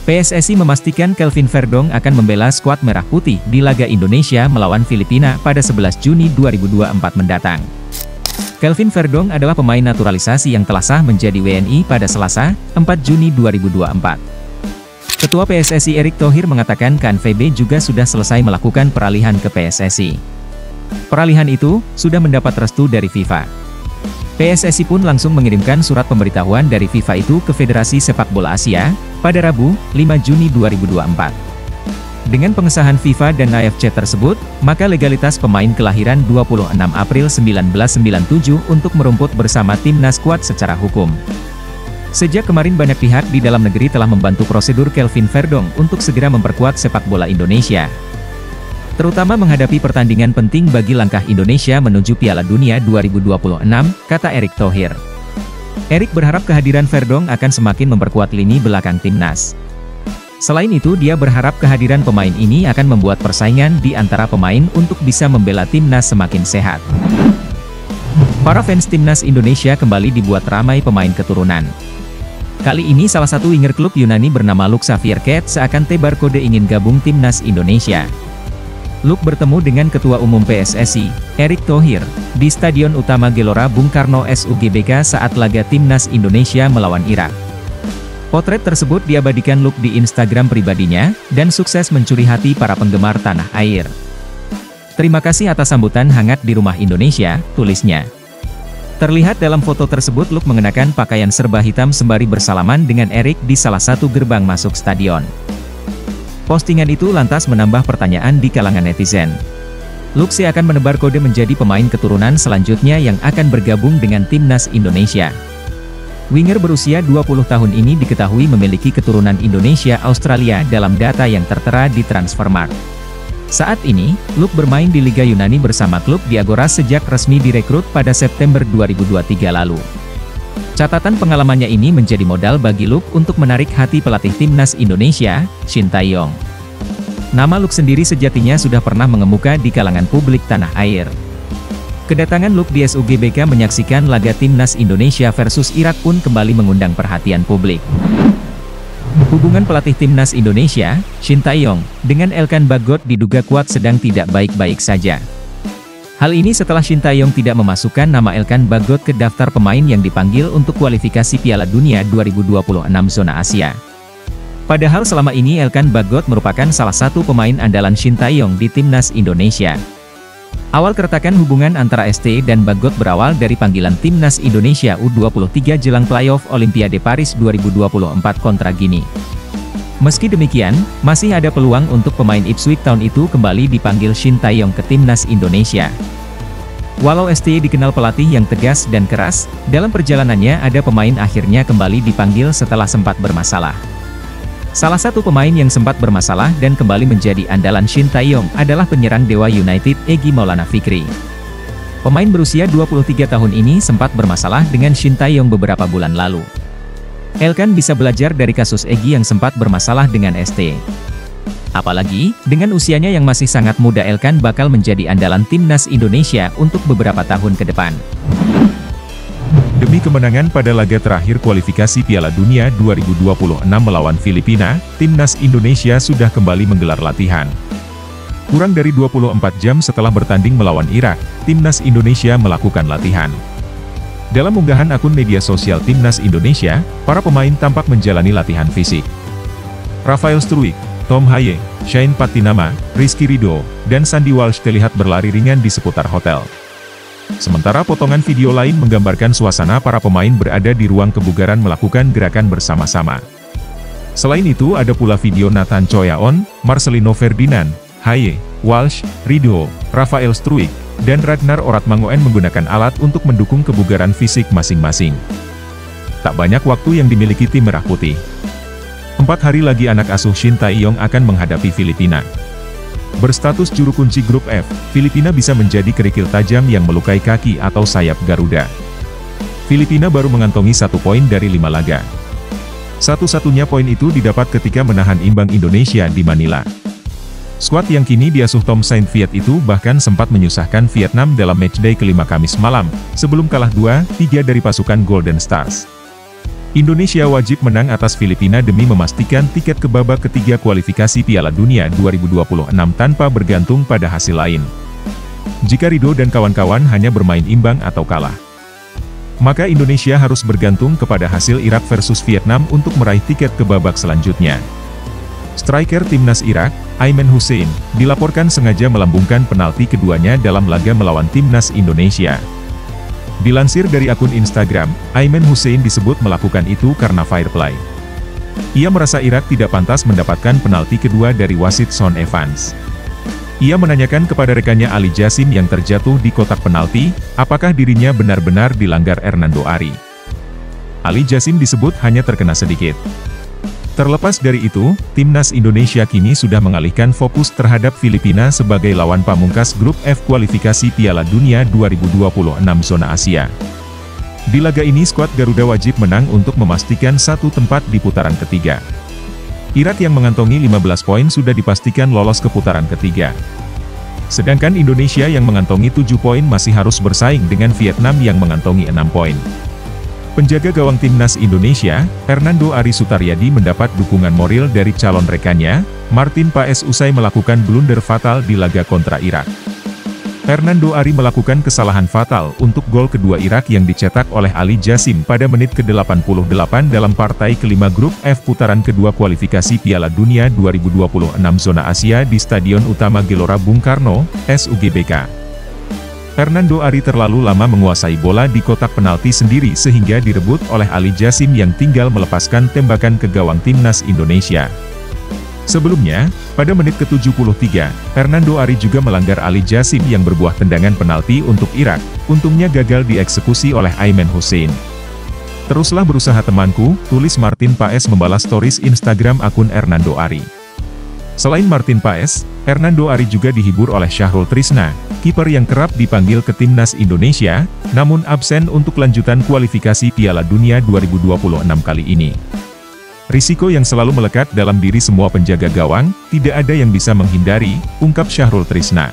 PSSI memastikan Kelvin Verdong akan membela skuad Merah Putih di laga Indonesia melawan Filipina pada 11 Juni 2024 mendatang. Kelvin Verdong adalah pemain naturalisasi yang telah sah menjadi WNI pada Selasa, 4 Juni 2024. Ketua PSSI Erick Thohir mengatakan KNVB juga sudah selesai melakukan peralihan ke PSSI. Peralihan itu sudah mendapat restu dari FIFA. PSSI pun langsung mengirimkan surat pemberitahuan dari FIFA itu ke Federasi Sepak Bola Asia, pada Rabu, 5 Juni 2024. Dengan pengesahan FIFA dan AFC tersebut, maka legalitas pemain kelahiran 26 April 1997 untuk merumput bersama timnas kuat secara hukum. Sejak kemarin banyak pihak di dalam negeri telah membantu prosedur Kelvin Verdong untuk segera memperkuat sepak bola Indonesia. Terutama menghadapi pertandingan penting bagi langkah Indonesia menuju Piala Dunia 2026, kata Erick Thohir. Erick berharap kehadiran Verdong akan semakin memperkuat lini belakang timnas. Selain itu dia berharap kehadiran pemain ini akan membuat persaingan di antara pemain untuk bisa membela timnas semakin sehat. Para fans timnas Indonesia kembali dibuat ramai pemain keturunan. Kali ini salah satu winger klub Yunani bernama Luke Xavier Ket seakan tebar kode ingin gabung timnas Indonesia. Luke bertemu dengan Ketua Umum PSSI, Erick Thohir, di Stadion Utama Gelora Bung Karno SUGBK saat laga timnas Indonesia melawan Irak. Potret tersebut diabadikan Luke di Instagram pribadinya, dan sukses mencuri hati para penggemar tanah air. Terima kasih atas sambutan hangat di rumah Indonesia, tulisnya. Terlihat dalam foto tersebut Luke mengenakan pakaian serba hitam sembari bersalaman dengan Erick di salah satu gerbang masuk stadion. Postingan itu lantas menambah pertanyaan di kalangan netizen. Luke akan menebar kode menjadi pemain keturunan selanjutnya yang akan bergabung dengan timnas Indonesia. Winger berusia 20 tahun ini diketahui memiliki keturunan Indonesia-Australia dalam data yang tertera di Transfermarkt. Saat ini, Luke bermain di Liga Yunani bersama klub Diagoras sejak resmi direkrut pada September 2023 lalu. Catatan pengalamannya ini menjadi modal bagi Luke untuk menarik hati pelatih timnas Indonesia, Shin Tae-yong. Nama Luke sendiri sejatinya sudah pernah mengemuka di kalangan publik tanah air. Kedatangan Luke di SUGBK menyaksikan laga timnas Indonesia versus Irak pun kembali mengundang perhatian publik. Hubungan pelatih timnas Indonesia, Shin Tae-yong, dengan Elkan Bagot diduga kuat sedang tidak baik-baik saja. Hal ini setelah Shin Tae-yong tidak memasukkan nama Elkan Bagot ke daftar pemain yang dipanggil untuk kualifikasi Piala Dunia 2026 zona Asia. Padahal selama ini Elkan Bagot merupakan salah satu pemain andalan Shin Tae-yong di timnas Indonesia. Awal keretakan hubungan antara ST dan Bagot berawal dari panggilan timnas Indonesia U23 jelang playoff Olimpiade Paris 2024 kontra Gini. Meski demikian, masih ada peluang untuk pemain Ipswich Town itu kembali dipanggil Shin Tae-yong ke timnas Indonesia. Walau ST dikenal pelatih yang tegas dan keras, dalam perjalanannya ada pemain akhirnya kembali dipanggil setelah sempat bermasalah. Salah satu pemain yang sempat bermasalah dan kembali menjadi andalan Shin Tae-yong adalah penyerang Dewa United Egy Maulana Fikri. Pemain berusia 23 tahun ini sempat bermasalah dengan Shin Tae-yong beberapa bulan lalu. Elkan bisa belajar dari kasus Egy yang sempat bermasalah dengan ST. Apalagi, dengan usianya yang masih sangat muda Elkan bakal menjadi andalan timnas Indonesia untuk beberapa tahun ke depan. Demi kemenangan pada laga terakhir kualifikasi Piala Dunia 2026 melawan Filipina, timnas Indonesia sudah kembali menggelar latihan. Kurang dari 24 jam setelah bertanding melawan Irak, timnas Indonesia melakukan latihan. Dalam unggahan akun media sosial timnas Indonesia, para pemain tampak menjalani latihan fisik. Rafael Struijk, Tom Haye, Shane Patinama, Rizky Ridho, dan Sandy Walsh terlihat berlari ringan di seputar hotel. Sementara potongan video lain menggambarkan suasana para pemain berada di ruang kebugaran melakukan gerakan bersama-sama. Selain itu ada pula video Nathan Choyaon, Marcelino Ferdinand, Haye, Walsh, Ridho, Rafael Struijk, dan Ragnar Oratmangoen menggunakan alat untuk mendukung kebugaran fisik masing-masing. Tak banyak waktu yang dimiliki tim Merah Putih. 4 hari lagi anak asuh Shin Tae-yong akan menghadapi Filipina. Berstatus juru kunci grup F, Filipina bisa menjadi kerikil tajam yang melukai kaki atau sayap Garuda. Filipina baru mengantongi 1 poin dari 5 laga. Satu-satunya poin itu didapat ketika menahan imbang Indonesia di Manila. Skuad yang kini diasuh Tom Saintfiet itu bahkan sempat menyusahkan Vietnam dalam matchday kelima Kamis malam, sebelum kalah 2-3 dari pasukan Golden Stars. Indonesia wajib menang atas Filipina demi memastikan tiket ke babak ketiga kualifikasi Piala Dunia 2026 tanpa bergantung pada hasil lain. Jika Ridho dan kawan-kawan hanya bermain imbang atau kalah, maka Indonesia harus bergantung kepada hasil Irak versus Vietnam untuk meraih tiket ke babak selanjutnya. Striker timnas Irak, Aimen Hussein, dilaporkan sengaja melambungkan penalti keduanya dalam laga melawan timnas Indonesia. Dilansir dari akun Instagram, Aimen Hussein disebut melakukan itu karena fair play. Ia merasa Irak tidak pantas mendapatkan penalti kedua dari wasit Son Evans. Ia menanyakan kepada rekannya Ali Jassim yang terjatuh di kotak penalti, apakah dirinya benar-benar dilanggar Hernando Ari. Ali Jassim disebut hanya terkena sedikit. Terlepas dari itu, timnas Indonesia kini sudah mengalihkan fokus terhadap Filipina sebagai lawan pamungkas grup F kualifikasi Piala Dunia 2026 zona Asia. Di laga ini skuad Garuda wajib menang untuk memastikan satu tempat di putaran ketiga. Irak yang mengantongi 15 poin sudah dipastikan lolos ke putaran ketiga. Sedangkan Indonesia yang mengantongi 7 poin masih harus bersaing dengan Vietnam yang mengantongi 6 poin. Penjaga gawang timnas Indonesia, Hernando Ari Sutaryadi mendapat dukungan moral dari calon rekannya, Martin Paes usai melakukan blunder fatal di laga kontra Irak. Hernando Ari melakukan kesalahan fatal untuk gol kedua Irak yang dicetak oleh Ali Jassim pada menit ke-88 dalam partai kelima grup F putaran kedua kualifikasi Piala Dunia 2026 zona Asia di Stadion Utama Gelora Bung Karno, SUGBK. Hernando Ari terlalu lama menguasai bola di kotak penalti sendiri sehingga direbut oleh Ali Jassim yang tinggal melepaskan tembakan ke gawang timnas Indonesia. Sebelumnya, pada menit ke-73, Hernando Ari juga melanggar Ali Jassim yang berbuah tendangan penalti untuk Irak, untungnya gagal dieksekusi oleh Aimen Hussein. "Teruslah berusaha temanku," tulis Martin Paes membalas stories Instagram akun Hernando Ari. Selain Martin Paes, Hernando Ari juga dihibur oleh Syahrul Trisna, kiper yang kerap dipanggil ke timnas Indonesia, namun absen untuk lanjutan kualifikasi Piala Dunia 2026 kali ini. "Risiko yang selalu melekat dalam diri semua penjaga gawang, tidak ada yang bisa menghindari," ungkap Syahrul Trisna.